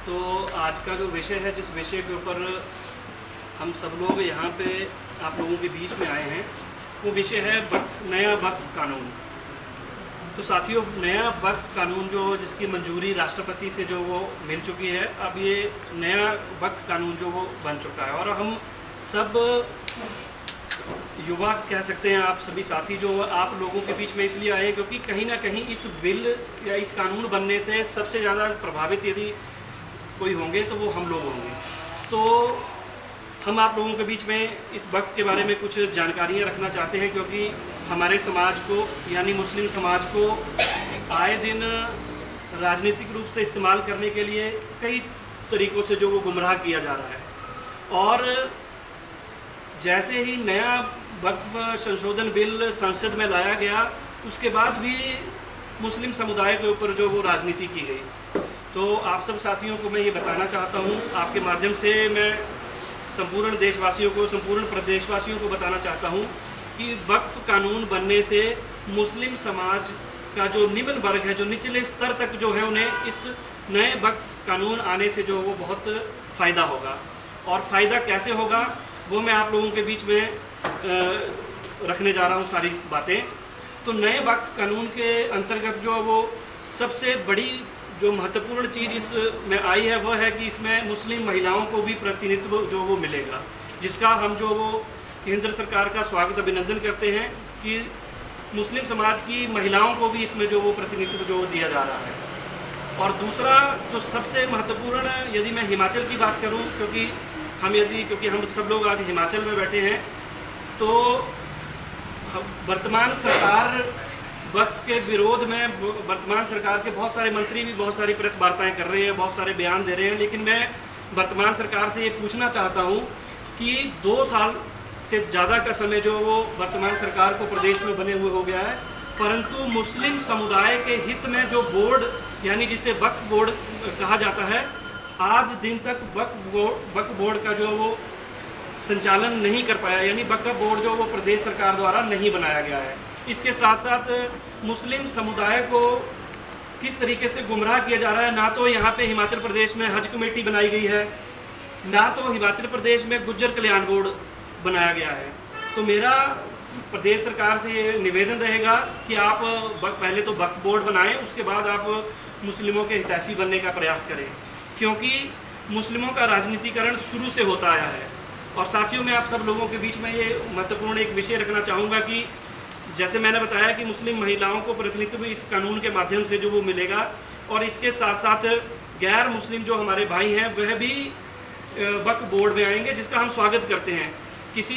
तो आज का जो विषय है, जिस विषय के ऊपर हम सब लोग यहाँ पे आप लोगों के बीच में आए हैं, वो विषय है नया वक्फ कानून। तो साथियों, नया वक्फ कानून जो जिसकी मंजूरी राष्ट्रपति से जो वो मिल चुकी है, अब ये नया वक्फ कानून जो वो बन चुका है। और हम सब युवा कह सकते हैं, आप सभी साथी जो आप लोगों के बीच में इसलिए आए क्योंकि कहीं ना कहीं इस बिल या इस कानून बनने से सबसे ज़्यादा प्रभावित यदि कोई होंगे तो वो हम लोग होंगे। तो हम आप लोगों के बीच में इस वक्फ के बारे में कुछ जानकारियाँ रखना चाहते हैं, क्योंकि हमारे समाज को यानी मुस्लिम समाज को आए दिन राजनीतिक रूप से इस्तेमाल करने के लिए कई तरीक़ों से जो वो गुमराह किया जा रहा है। और जैसे ही नया वक्फ संशोधन बिल संसद में लाया गया, उसके बाद भी मुस्लिम समुदाय के ऊपर जो वो राजनीति की गई। तो आप सब साथियों को मैं ये बताना चाहता हूँ, आपके माध्यम से मैं संपूर्ण देशवासियों को, संपूर्ण प्रदेशवासियों को बताना चाहता हूँ कि वक्फ कानून बनने से मुस्लिम समाज का जो निम्न वर्ग है, जो निचले स्तर तक जो है, उन्हें इस नए वक्फ कानून आने से जो वो बहुत फ़ायदा होगा। और फ़ायदा कैसे होगा वो मैं आप लोगों के बीच में रखने जा रहा हूँ सारी बातें। तो नए वक्फ कानून के अंतर्गत जो वो सबसे बड़ी जो महत्वपूर्ण चीज़ इसमें आई है वह है कि इसमें मुस्लिम महिलाओं को भी प्रतिनिधित्व जो वो मिलेगा, जिसका हम जो वो केंद्र सरकार का स्वागत अभिनंदन करते हैं कि मुस्लिम समाज की महिलाओं को भी इसमें जो वो प्रतिनिधित्व जो दिया जा रहा है। और दूसरा जो सबसे महत्वपूर्ण, यदि मैं हिमाचल की बात करूं, क्योंकि हम सब लोग आज हिमाचल में बैठे हैं, तो वर्तमान सरकार वक्फ के विरोध में वर्तमान सरकार के बहुत सारे मंत्री भी बहुत सारी प्रेस वार्ताएं कर रहे हैं, बहुत सारे बयान दे रहे हैं। लेकिन मैं वर्तमान सरकार से ये पूछना चाहता हूँ कि 2 साल से ज़्यादा का समय जो वो वर्तमान सरकार को प्रदेश में बने हुए हो गया है, परंतु मुस्लिम समुदाय के हित में जो बोर्ड यानी जिसे वक्फ बोर्ड कहा जाता है, आज दिन तक वक्फ बोर्ड का जो वो संचालन नहीं कर पाया, यानी वक्फ बोर्ड जो वो प्रदेश सरकार द्वारा नहीं बनाया गया है। इसके साथ साथ मुस्लिम समुदाय को किस तरीके से गुमराह किया जा रहा है, ना तो यहाँ पे हिमाचल प्रदेश में हज कमेटी बनाई गई है, ना तो हिमाचल प्रदेश में गुज्जर कल्याण बोर्ड बनाया गया है। तो मेरा प्रदेश सरकार से ये निवेदन रहेगा कि आप पहले तो वक्फ बोर्ड बनाएं, उसके बाद आप मुस्लिमों के हितैषी बनने का प्रयास करें, क्योंकि मुस्लिमों का राजनीतिकरण शुरू से होता आया है। और साथियों, मैं आप सब लोगों के बीच में ये महत्वपूर्ण एक विषय रखना चाहूँगा कि जैसे मैंने बताया कि मुस्लिम महिलाओं को प्रतिनिधित्व इस कानून के माध्यम से जो वो मिलेगा, और इसके साथ साथ गैर मुस्लिम जो हमारे भाई हैं वह भी वक्फ बोर्ड में आएंगे, जिसका हम स्वागत करते हैं। किसी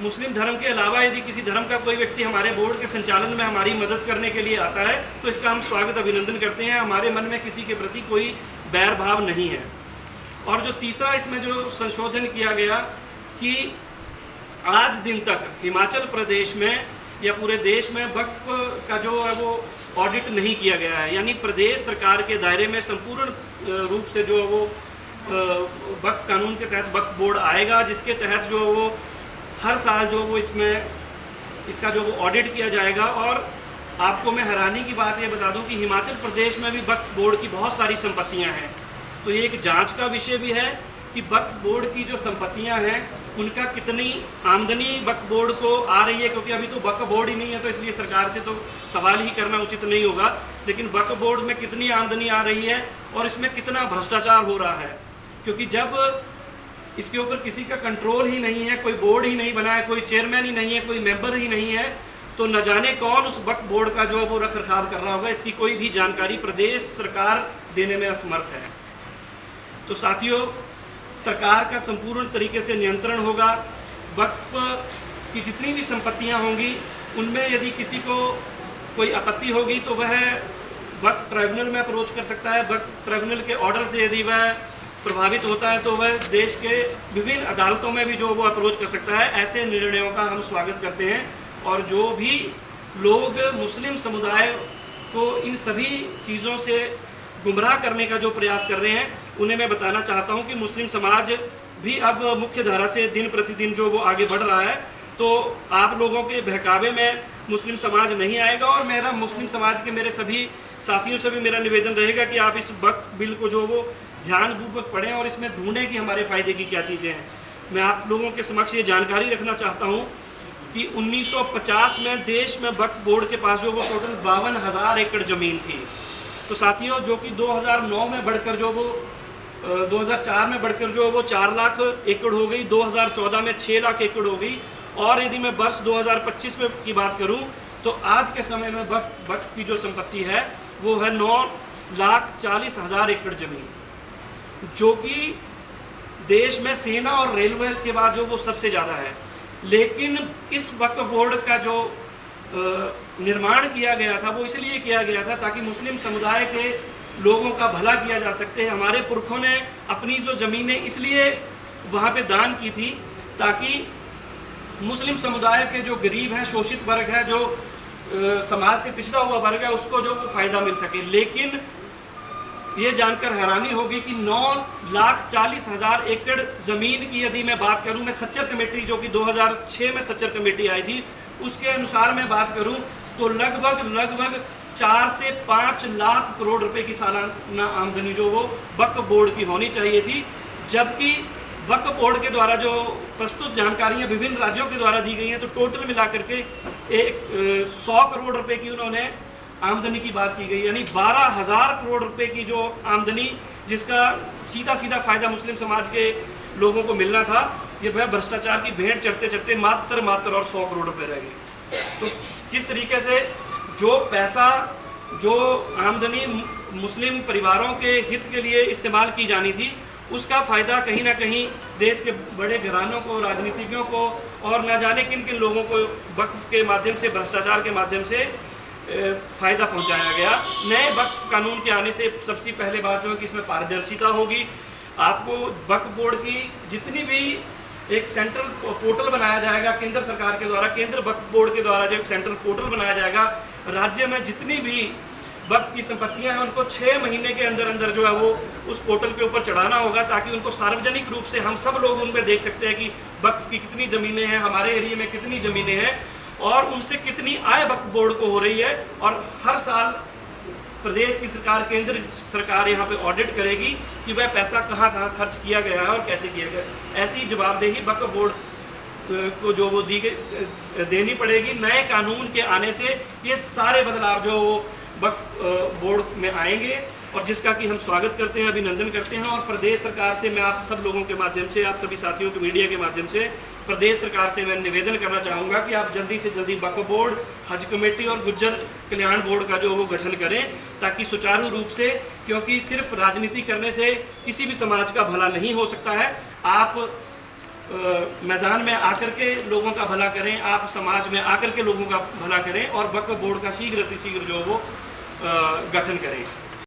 मुस्लिम धर्म के अलावा यदि किसी धर्म का कोई व्यक्ति हमारे बोर्ड के संचालन में हमारी मदद करने के लिए आता है तो इसका हम स्वागत अभिनंदन करते हैं। हमारे मन में किसी के प्रति कोई बैर भाव नहीं है। और जो तीसरा इसमें जो संशोधन किया गया कि आज दिन तक हिमाचल प्रदेश में या पूरे देश में वक्फ का जो है वो ऑडिट नहीं किया गया है, यानी प्रदेश सरकार के दायरे में संपूर्ण रूप से जो वो वक्फ कानून के तहत वक्फ बोर्ड आएगा, जिसके तहत जो वो हर साल जो वो इसका जो वो ऑडिट किया जाएगा। और आपको मैं हैरानी की बात ये बता दूं कि हिमाचल प्रदेश में भी वक्फ बोर्ड की बहुत सारी संपत्तियां हैं। तो ये एक जांच का विषय भी है कि वक्फ बोर्ड की जो संपत्तियां हैं उनका कितनी आमदनी वक्फ बोर्ड को आ रही है, क्योंकि अभी तो वक्फ बोर्ड ही नहीं है, तो इसलिए सरकार से तो सवाल ही करना उचित नहीं होगा। लेकिन वक्फ बोर्ड में कितनी आमदनी आ रही है और इसमें कितना भ्रष्टाचार हो रहा है, क्योंकि जब इसके ऊपर किसी का कंट्रोल ही नहीं है, कोई बोर्ड ही नहीं बना है, कोई चेयरमैन ही नहीं है, कोई मेंबर ही नहीं है, तो न जाने कौन उस वक्फ बोर्ड का जो वो रख रखाव कर रहा होगा, इसकी कोई भी जानकारी प्रदेश सरकार देने में असमर्थ है। तो साथियों, सरकार का संपूर्ण तरीके से नियंत्रण होगा। वक्फ की जितनी भी संपत्तियां होंगी उनमें यदि किसी को कोई आपत्ति होगी तो वह वक्फ ट्राइब्यूनल में अप्रोच कर सकता है। वक्फ ट्राइब्यूनल के ऑर्डर से यदि वह प्रभावित होता है तो वह देश के विभिन्न अदालतों में भी जो वो अप्रोच कर सकता है। ऐसे निर्णयों का हम स्वागत करते हैं। और जो भी लोग मुस्लिम समुदाय को इन सभी चीज़ों से गुमराह करने का जो प्रयास कर रहे हैं, उन्हें मैं बताना चाहता हूं कि मुस्लिम समाज भी अब मुख्य धारा से दिन प्रतिदिन जो वो आगे बढ़ रहा है। तो आप लोगों के बहकावे में मुस्लिम समाज नहीं आएगा। और मेरा मुस्लिम समाज के मेरे सभी साथियों से भी मेरा निवेदन रहेगा कि आप इस वक्फ बिल को जो वो ध्यानपूर्वक पढ़ें और इसमें ढूंढें कि हमारे फ़ायदे की क्या चीज़ें हैं। मैं आप लोगों के समक्ष ये जानकारी रखना चाहता हूँ कि 1950 में देश में वक्फ बोर्ड के पास जो वो टोटल 52,000 एकड़ ज़मीन थी। तो साथियों, जो कि 2009 में बढ़कर जो वो 2004 में बढ़कर जो वो 4 लाख एकड़ हो गई, 2014 में 6 लाख एकड़ हो गई, और यदि मैं वर्ष 2025 में की बात करूं तो आज के समय में वक्फ की जो संपत्ति है वो है 9,40,000 एकड़ ज़मीन, जो कि देश में सेना और रेलवे के बाद जो वो सबसे ज़्यादा है। लेकिन इस वक्फ बोर्ड का जो निर्माण किया गया था वो इसलिए किया गया था ताकि मुस्लिम समुदाय के लोगों का भला किया जा सकते हैं। हमारे पुरखों ने अपनी जो ज़मीनें इसलिए वहाँ पे दान की थी ताकि मुस्लिम समुदाय के जो गरीब हैं, शोषित वर्ग है, जो समाज से पिछड़ा हुआ वर्ग है, उसको जो फ़ायदा मिल सके। लेकिन ये जानकर हैरानी होगी कि 9,40,000 एकड़ ज़मीन की यदि मैं बात करूं, मैं सच्चर कमेटी जो कि 2006 में सच्चर कमेटी आई थी उसके अनुसार मैं बात करूं तो लगभग 4 से 5 लाख करोड़ रुपए की सालाना आमदनी जो वो वक्फ बोर्ड की होनी चाहिए थी। जबकि वक्फ बोर्ड के द्वारा जो प्रस्तुत जानकारियाँ विभिन्न राज्यों के द्वारा दी गई हैं तो टोटल मिला करके 100 करोड़ रुपए की उन्होंने आमदनी की बात की गई, यानी 12,000 करोड़ रुपए की जो आमदनी जिसका सीधा सीधा फायदा मुस्लिम समाज के लोगों को मिलना था, ये वह भ्रष्टाचार की भेंट चढ़ते चढ़ते मात्र और 100 करोड़ रुपए रह गए। तो किस तरीके से जो पैसा, जो आमदनी मुस्लिम परिवारों के हित के लिए इस्तेमाल की जानी थी, उसका फ़ायदा कहीं ना कहीं देश के बड़े घरानों को, राजनीतिज्ञों को और न जाने किन किन लोगों को वक्फ के माध्यम से, भ्रष्टाचार के माध्यम से फ़ायदा पहुंचाया गया। नए वक्फ कानून के आने से सबसे पहले बात जो है कि इसमें पारदर्शिता होगी। आपको वक्फ बोर्ड की जितनी भी एक सेंट्रल पोर्टल बनाया जाएगा केंद्र सरकार के द्वारा, केंद्र वक्फ बोर्ड के द्वारा जो एक सेंट्रल पोर्टल बनाया जाएगा, राज्य में जितनी भी वक्फ की संपत्तियां हैं उनको 6 महीने के अंदर अंदर जो है वो उस पोर्टल के ऊपर चढ़ाना होगा ताकि उनको सार्वजनिक रूप से हम सब लोग उन पर देख सकते हैं कि वक्फ की कितनी ज़मीनें हैं, हमारे एरिया में कितनी ज़मीनें हैं और उनसे कितनी आय वक्फ बोर्ड को हो रही है। और हर साल प्रदेश की सरकार, केंद्र सरकार यहाँ पे ऑडिट करेगी कि वह पैसा कहाँ कहाँ खर्च किया गया है और कैसे किया गया। ऐसी जवाबदेही वक्फ बोर्ड को जो वो देनी पड़ेगी। नए कानून के आने से ये सारे बदलाव जो वक्फ बोर्ड में आएंगे और जिसका कि हम स्वागत करते हैं, अभिनंदन करते हैं। और प्रदेश सरकार से मैं आप सब लोगों के माध्यम से, आप सभी साथियों के मीडिया के माध्यम से प्रदेश सरकार से मैं निवेदन करना चाहूँगा कि आप जल्दी से जल्दी वक्फ बोर्ड, हज कमेटी और गुज्जर कल्याण बोर्ड का जो वो गठन करें ताकि सुचारू रूप से, क्योंकि सिर्फ राजनीति करने से किसी भी समाज का भला नहीं हो सकता है। आप मैदान में आकर के लोगों का भला करें, आप समाज में आकर के लोगों का भला करें और वक्फ बोर्ड का शीघ्र अतिशीघ्र जो वो गठन करें।